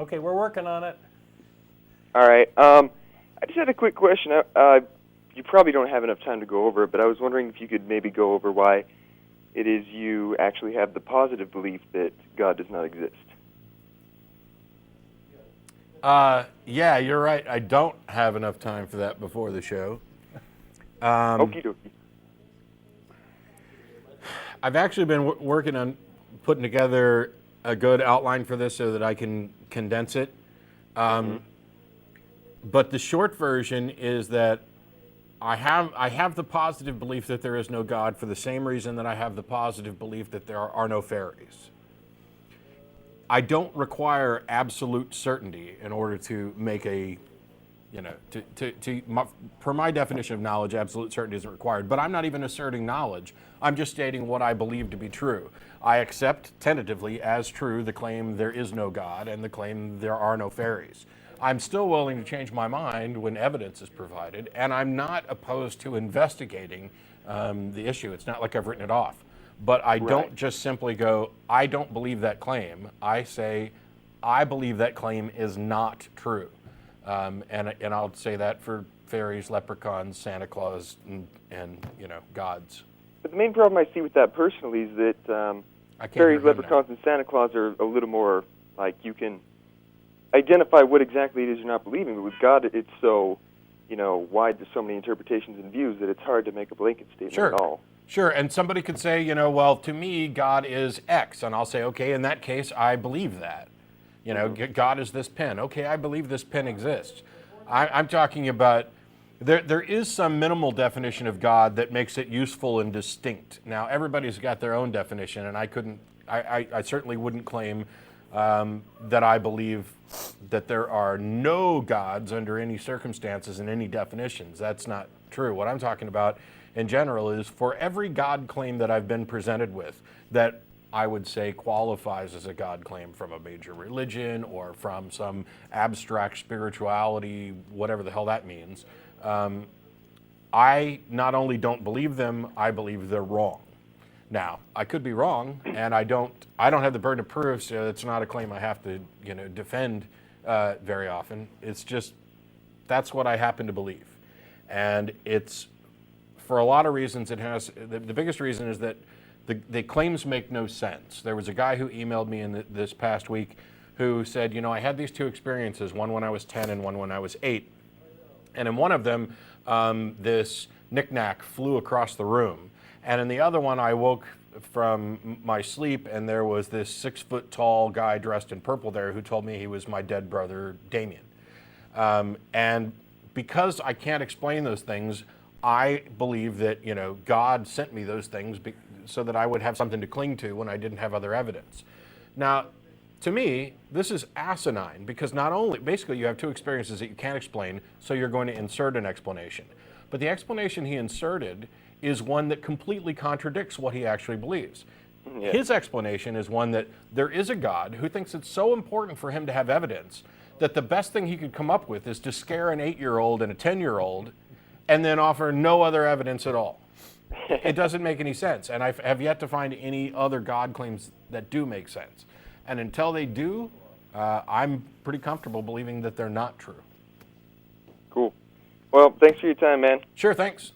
Okay, we're working on it. All right. I just had a quick question. You probably don't have enough time to go over it, but I was wondering if you could maybe go over why it is you actually have the positive belief that God does not exist. Yeah, you're right. I don't have enough time for that before the show. Okie dokie. I've actually been working on putting together a good outline for this so that I can condense it. But the short version is that I have the positive belief that there is no God for the same reason that I have the positive belief that there are no fairies. I don't require absolute certainty in order to make a, per my definition of knowledge, absolute certainty isn't required. But I'm not even asserting knowledge. I'm just stating what I believe to be true. I accept tentatively as true the claim there is no God and the claim there are no fairies. I'm still willing to change my mind when evidence is provided, and I'm not opposed to investigating the issue. It's not like I've written it off. But I don't just simply go, I don't believe that claim. I say, I believe that claim is not true. And I'll say that for fairies, leprechauns, Santa Claus, and gods. But the main problem I see with that personally is that fairies, leprechauns, and Santa Claus are a little more like you can identify what exactly it is you're not believing. But with God, it's so, wide, there's so many interpretations and views that it's hard to make a blanket statement at all. Sure, and somebody could say, well, to me, God is X, and I'll say, okay, in that case, I believe that. God is this pen. Okay, I believe this pen exists. I'm talking about, there is some minimal definition of God that makes it useful and distinct. Now, everybody's got their own definition, and I certainly wouldn't claim that I believe that there are no gods under any circumstances and any definitions. That's not true. What I'm talking about in general is for every God claim that I've been presented with that I would say qualifies as a God claim from a major religion or from some abstract spirituality, whatever the hell that means, I not only don't believe them, I believe they're wrong. Now, I could be wrong, and I don't have the burden of proof, so it's not a claim I have to defend very often. It's just that's what I happen to believe, and it's for a lot of reasons. It has the biggest reason is that the claims make no sense. There was a guy who emailed me in this past week who said, I had these two experiences, one when I was 10 and one when I was 8, and in one of them, this knick-knack flew across the room. And in the other one, I woke from my sleep, and there was this 6-foot-tall guy dressed in purple there who told me he was my dead brother, Damien. And because I can't explain those things, I believe that God sent me those things so that I would have something to cling to when I didn't have other evidence. Now, to me, this is asinine because not only, basically you have two experiences that you can't explain, so you're going to insert an explanation. But the explanation he inserted is one that completely contradicts what he actually believes. Yeah. His explanation is one that there is a God who thinks it's so important for him to have evidence that the best thing he could come up with is to scare an 8-year-old and a 10-year-old and then offer no other evidence at all. It doesn't make any sense, and I have yet to find any other God claims that do make sense. And until they do, I'm pretty comfortable believing that they're not true. Cool. Well, thanks for your time, man. Sure, thanks.